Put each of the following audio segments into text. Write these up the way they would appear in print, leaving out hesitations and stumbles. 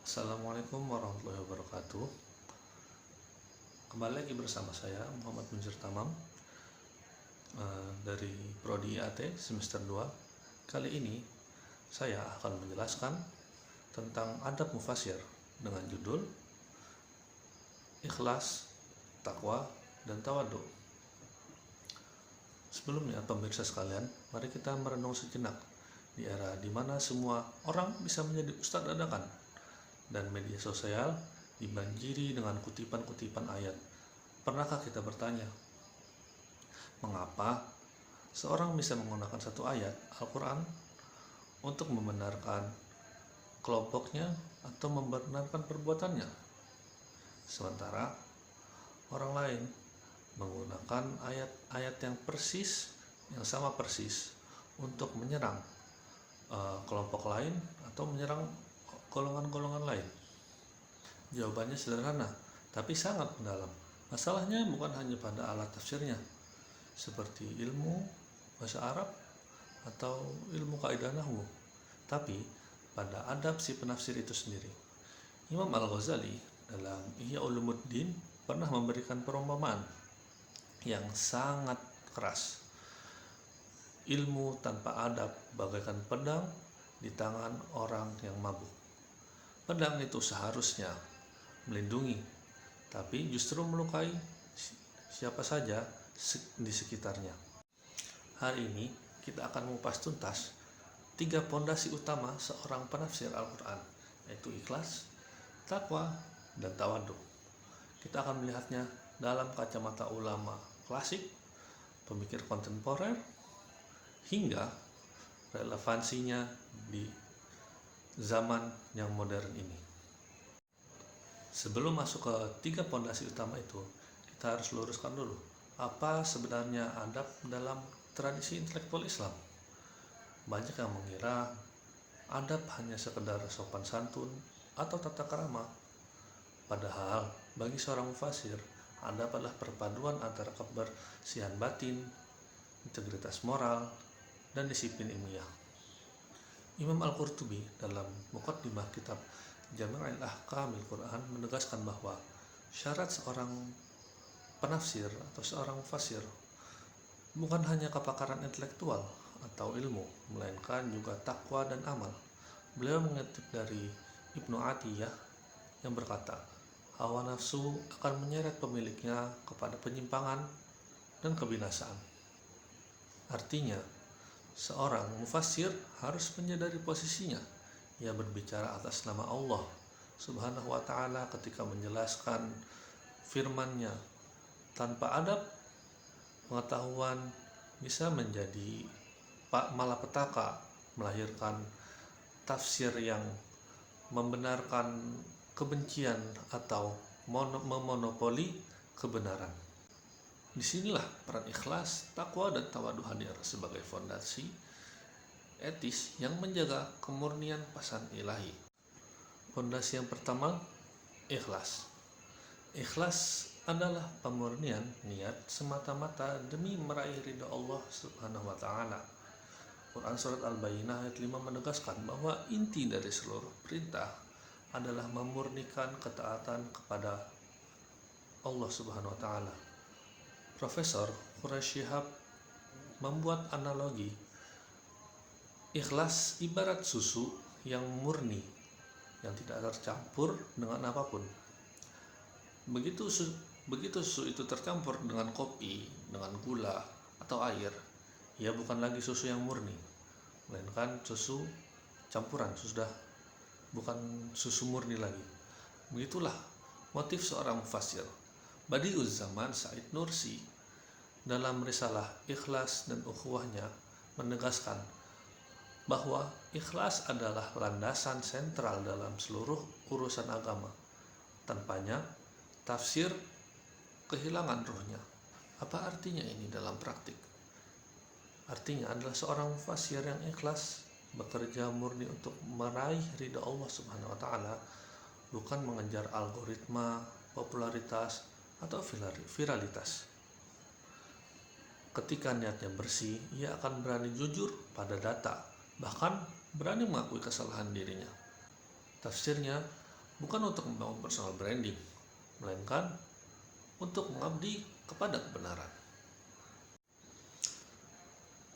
Assalamualaikum warahmatullahi wabarakatuh. Kembali lagi bersama saya Muhammad Munzir Tamam dari Prodi IAT semester 2. Kali ini saya akan menjelaskan tentang adab mufasir dengan judul Ikhlas, Takwa, dan Tawadhu. Sebelumnya pemirsa sekalian, mari kita merenung sejenak di era di mana semua orang bisa menjadi ustadz dadakan dan media sosial dibanjiri dengan kutipan-kutipan ayat. Pernahkah kita bertanya, mengapa seorang bisa menggunakan satu ayat Al-Quran untuk membenarkan kelompoknya atau membenarkan perbuatannya, sementara orang lain menggunakan ayat-ayat yang sama persis untuk menyerang kelompok lain atau menyerang golongan-golongan lain? Jawabannya sederhana, tapi sangat mendalam. Masalahnya bukan hanya pada alat tafsirnya, seperti ilmu bahasa Arab atau ilmu kaidah nahwu, tapi pada adab si penafsir itu sendiri. Imam Al-Ghazali dalam Ihya Ulumuddin pernah memberikan perumpamaan yang sangat keras. Ilmu tanpa adab bagaikan pedang di tangan orang yang mabuk. Pedang itu seharusnya melindungi, tapi justru melukai siapa saja di sekitarnya. Hari ini kita akan mengupas tuntas 3 pondasi utama seorang penafsir Al-Quran, yaitu ikhlas, takwa, dan tawadhu. Kita akan melihatnya dalam kacamata ulama klasik, pemikir kontemporer, hingga relevansinya di zaman yang modern ini. Sebelum masuk ke 3 pondasi utama itu, kita harus luruskan dulu apa sebenarnya adab dalam tradisi intelektual Islam. Banyak yang mengira adab hanya sekedar sopan santun atau tata krama. Padahal bagi seorang mufasir, adab adalah perpaduan antara kebersihan batin, integritas moral, dan disiplin ilmiah. Imam Al-Qurtubi dalam Muqaddimah kitab Jami' al-Ahkamil Quran menegaskan bahwa syarat seorang penafsir atau seorang mufasir bukan hanya kepakaran intelektual atau ilmu, melainkan juga takwa dan amal. Beliau mengutip dari Ibnu Atiyah yang berkata, hawa nafsu akan menyeret pemiliknya kepada penyimpangan dan kebinasaan. Artinya, seorang mufasir harus menyadari posisinya. Ia berbicara atas nama Allah Subhanahu wa ta'ala ketika menjelaskan firman-Nya. Tanpa adab, pengetahuan bisa menjadi malapetaka, melahirkan tafsir yang membenarkan kebencian atau memonopoli kebenaran. Disinilah peran ikhlas, takwa, dan tawadhu hadir sebagai fondasi etis yang menjaga kemurnian pasan ilahi. Fondasi yang pertama, ikhlas. Ikhlas adalah pemurnian niat semata-mata demi meraih ridha Allah Subhanahu wa ta'ala. Quran surat Al-Bayyinah ayat 5 menegaskan bahwa inti dari seluruh perintah adalah memurnikan ketaatan kepada Allah Subhanahu wa ta'ala. Profesor Quraish Shihab membuat analogi ikhlas ibarat susu yang murni, yang tidak tercampur dengan apapun. Begitu susu itu tercampur dengan kopi, dengan gula, atau air, ia bukan lagi susu yang murni, melainkan susu campuran, sudah bukan susu murni lagi. Begitulah motif seorang mufasir. Badi'uz Zaman Said Nursi dalam risalah Ikhlas dan Ukhuwahnya menegaskan bahwa ikhlas adalah landasan sentral dalam seluruh urusan agama. Tanpanya, tafsir kehilangan ruhnya. Apa artinya ini dalam praktik? Artinya adalah seorang mufasir yang ikhlas bekerja murni untuk meraih ridha Allah Subhanahu wa ta'ala, bukan mengejar algoritma, popularitas, atau viralitas. Ketika niatnya bersih, ia akan berani jujur pada data, bahkan berani mengakui kesalahan dirinya. Tafsirnya bukan untuk membangun personal branding, melainkan untuk mengabdi kepada kebenaran.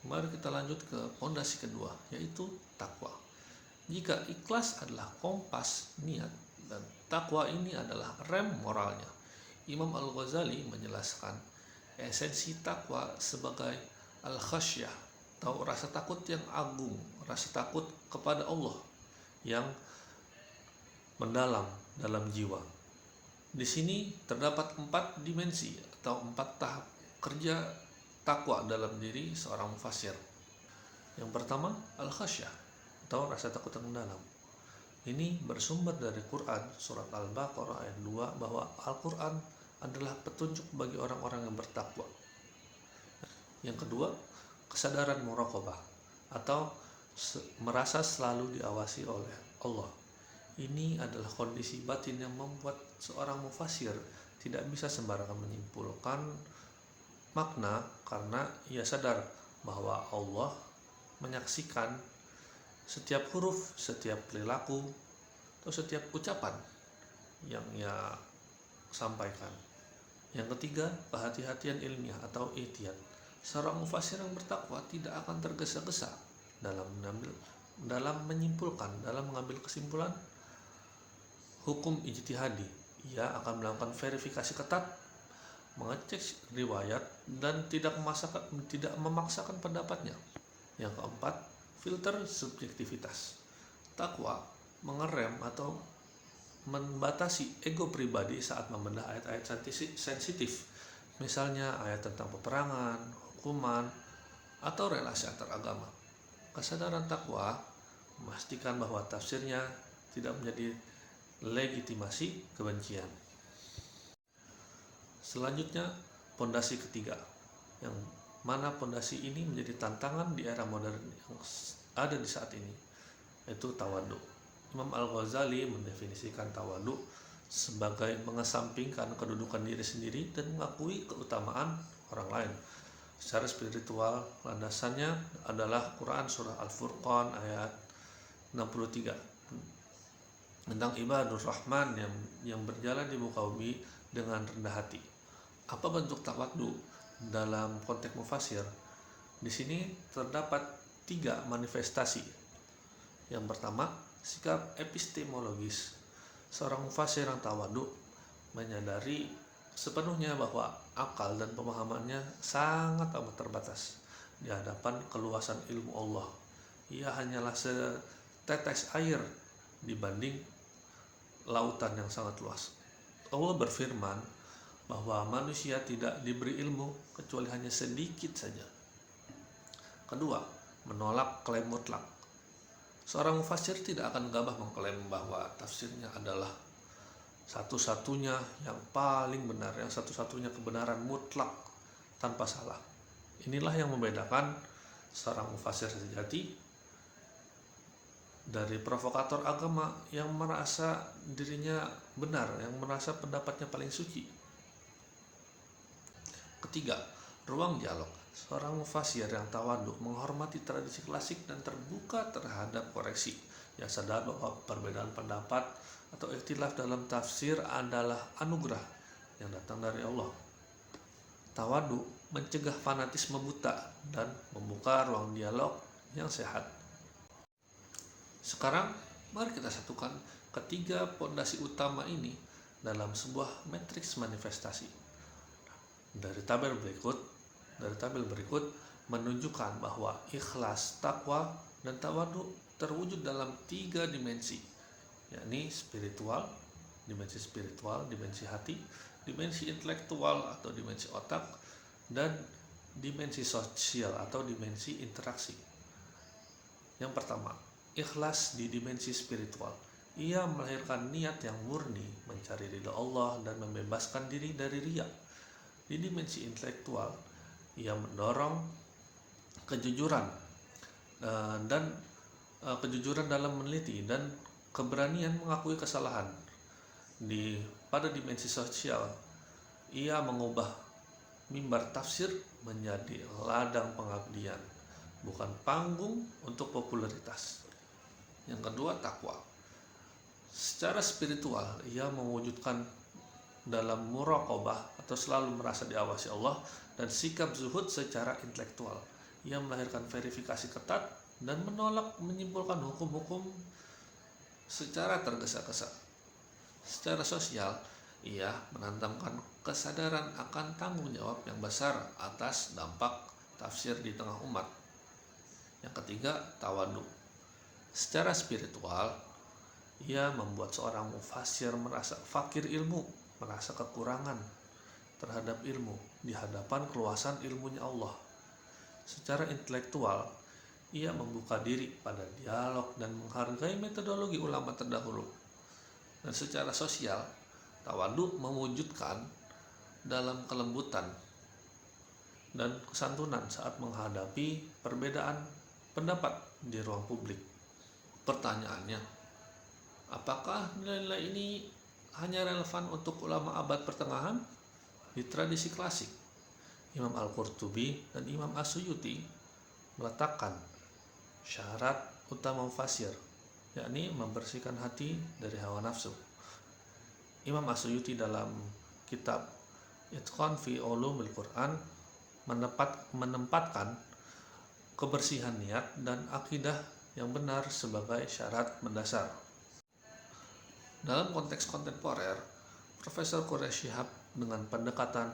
Mari kita lanjut ke pondasi kedua, yaitu takwa. Jika ikhlas adalah kompas niat dan takwa ini adalah rem moralnya, Imam Al-Ghazali menjelaskan esensi takwa sebagai al-khasyah atau rasa takut yang agung, rasa takut kepada Allah yang mendalam dalam jiwa. Di sini terdapat 4 dimensi atau 4 tahap kerja takwa dalam diri seorang mufassir. Yang pertama, al-khasyah atau rasa takut yang mendalam. Ini bersumber dari Quran surat Al-Baqarah ayat 2 bahwa Al-Quran adalah petunjuk bagi orang-orang yang bertakwa. Yang kedua, kesadaran muraqabah atau merasa selalu diawasi oleh Allah. Ini adalah kondisi batin yang membuat seorang mufassir tidak bisa sembarangan menyimpulkan makna karena ia sadar bahwa Allah menyaksikan setiap huruf, setiap perilaku, atau setiap ucapan yang ia sampaikan. Yang ketiga, kehati-hatian ilmiah atau ihtiyat. Seorang mufassir yang bertakwa tidak akan tergesa-gesa dalam menyimpulkan, dalam mengambil kesimpulan hukum ijtihadi. Ia akan melakukan verifikasi ketat, mengecek riwayat, dan tidak memaksakan pendapatnya. Yang keempat, filter subjektivitas. Takwa mengerem atau membatasi ego pribadi saat membedah ayat-ayat sensitif, misalnya ayat tentang peperangan, hukuman, atau relasi antar agama. Kesadaran takwa memastikan bahwa tafsirnya tidak menjadi legitimasi kebencian. Selanjutnya, pondasi ketiga, yang mana pondasi ini menjadi tantangan di era modern yang ada di saat ini, yaitu tawadhu. Imam Al-Ghazali mendefinisikan tawadhu sebagai mengesampingkan kedudukan diri sendiri dan mengakui keutamaan orang lain. Secara spiritual, landasannya adalah Quran surah Al-Furqan ayat 63 tentang ibadur rahman yang berjalan di muka bumi dengan rendah hati. Apa bentuk tawadhu dalam konteks mufassir? Di sini terdapat 3 manifestasi. Yang pertama, sikap epistemologis. Seorang mufassir yang tawadhu menyadari sepenuhnya bahwa akal dan pemahamannya sangat amat terbatas di hadapan keluasan ilmu Allah. Ia hanyalah setetes air dibanding lautan yang sangat luas. Allah berfirman bahwa manusia tidak diberi ilmu kecuali hanya sedikit saja. Kedua, menolak klaim mutlak. Seorang mufassir tidak akan gagah mengklaim bahwa tafsirnya adalah satu-satunya yang paling benar, yang satu-satunya kebenaran mutlak tanpa salah. Inilah yang membedakan seorang mufassir sejati dari provokator agama yang merasa dirinya benar, yang merasa pendapatnya paling suci. Ketiga, ruang dialog. Seorang mufassir yang tawadhu menghormati tradisi klasik dan terbuka terhadap koreksi. Yang sadar bahwa perbedaan pendapat atau ikhtilaf dalam tafsir adalah anugerah yang datang dari Allah. Tawadhu mencegah fanatisme buta dan membuka ruang dialog yang sehat. Sekarang, mari kita satukan ketiga pondasi utama ini dalam sebuah matriks manifestasi. Dari tabel berikut menunjukkan bahwa ikhlas, takwa, dan tawadhu terwujud dalam 3 dimensi, yakni spiritual, dimensi hati, dimensi intelektual atau dimensi otak, dan dimensi sosial atau dimensi interaksi. Yang pertama, ikhlas di dimensi spiritual. Ia melahirkan niat yang murni mencari ridha Allah dan membebaskan diri dari riya. Di dimensi intelektual, ia mendorong kejujuran dalam meneliti dan keberanian mengakui kesalahan. Pada dimensi sosial, ia mengubah mimbar tafsir menjadi ladang pengabdian, bukan panggung untuk popularitas. Yang kedua, takwa. Secara spiritual, ia mewujudkan dalam muraqabah atau selalu merasa diawasi Allah, dan sikap zuhud secara intelektual. Ia melahirkan verifikasi ketat dan menolak menyimpulkan hukum-hukum secara tergesa-gesa. Secara sosial, ia menanamkan kesadaran akan tanggung jawab yang besar atas dampak tafsir di tengah umat. Yang ketiga, tawadhu. Secara spiritual, ia membuat seorang mufasir merasa fakir ilmu, merasa kekurangan terhadap ilmu di hadapan keluasan ilmunya Allah. Secara intelektual, ia membuka diri pada dialog dan menghargai metodologi ulama terdahulu. Dan secara sosial, tawadhu mewujudkan dalam kelembutan dan kesantunan saat menghadapi perbedaan pendapat di ruang publik. Pertanyaannya, apakah nilai-nilai ini hanya relevan untuk ulama abad pertengahan? Di tradisi klasik, Imam Al-Qurtubi dan Imam As-Suyuti meletakkan syarat utama mufasir, yakni membersihkan hati dari hawa nafsu. Imam As-Suyuti dalam kitab Itqan fi Ulumil Quran menempatkan kebersihan niat dan akidah yang benar sebagai syarat mendasar. Dalam konteks kontemporer, Profesor Quraish Shihab dengan pendekatan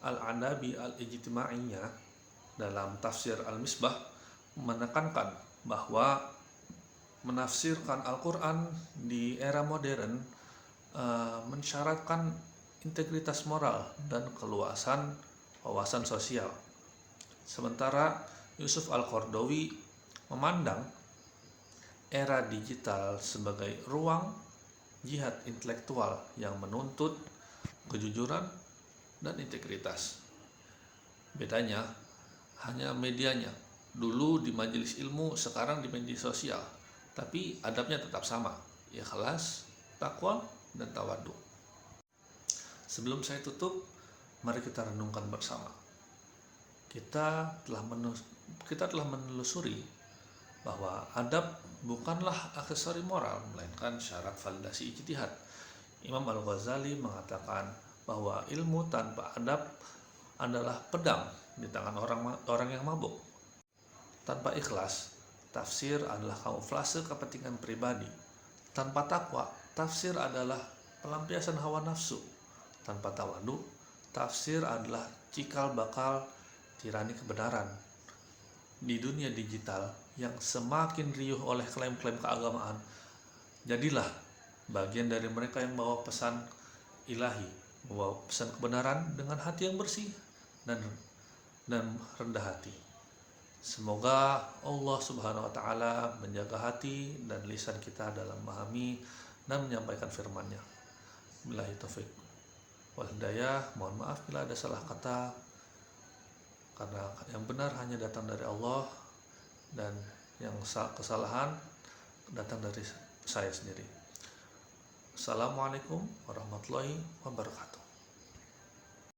al-adabi al-ijtimaiyah dalam tafsir Al-Misbah menekankan bahwa menafsirkan Al-Quran di era modern mensyaratkan integritas moral dan keluasan wawasan sosial. Sementara Yusuf Al-Qaradawi memandang era digital sebagai ruang jihad intelektual yang menuntut kejujuran dan integritas. Bedanya hanya medianya. Dulu di majelis ilmu, sekarang di media sosial. Tapi adabnya tetap sama, ikhlas, takwa, dan tawadhu. Sebelum saya tutup, mari kita renungkan bersama. Kita telah menelusuri bahwa adab bukanlah aksesori moral, melainkan syarat validasi ijtihad. Imam Al-Ghazali mengatakan bahwa ilmu tanpa adab adalah pedang di tangan orang yang mabuk. Tanpa ikhlas, tafsir adalah kamuflase kepentingan pribadi. Tanpa takwa, tafsir adalah pelampiasan hawa nafsu. Tanpa tawadhu, tafsir adalah cikal bakal tirani kebenaran. Di dunia digital yang semakin riuh oleh klaim-klaim keagamaan, jadilah bagian dari mereka yang membawa pesan ilahi, membawa pesan kebenaran dengan hati yang bersih dan rendah hati. Semoga Allah Subhanahu wa Ta'ala menjaga hati dan lisan kita dalam memahami dan menyampaikan firman-Nya. Billahi taufik wal hidayah. Mohon maaf bila ada salah kata, karena yang benar hanya datang dari Allah dan yang kesalahan datang dari saya sendiri. Assalamualaikum warahmatullahi wabarakatuh.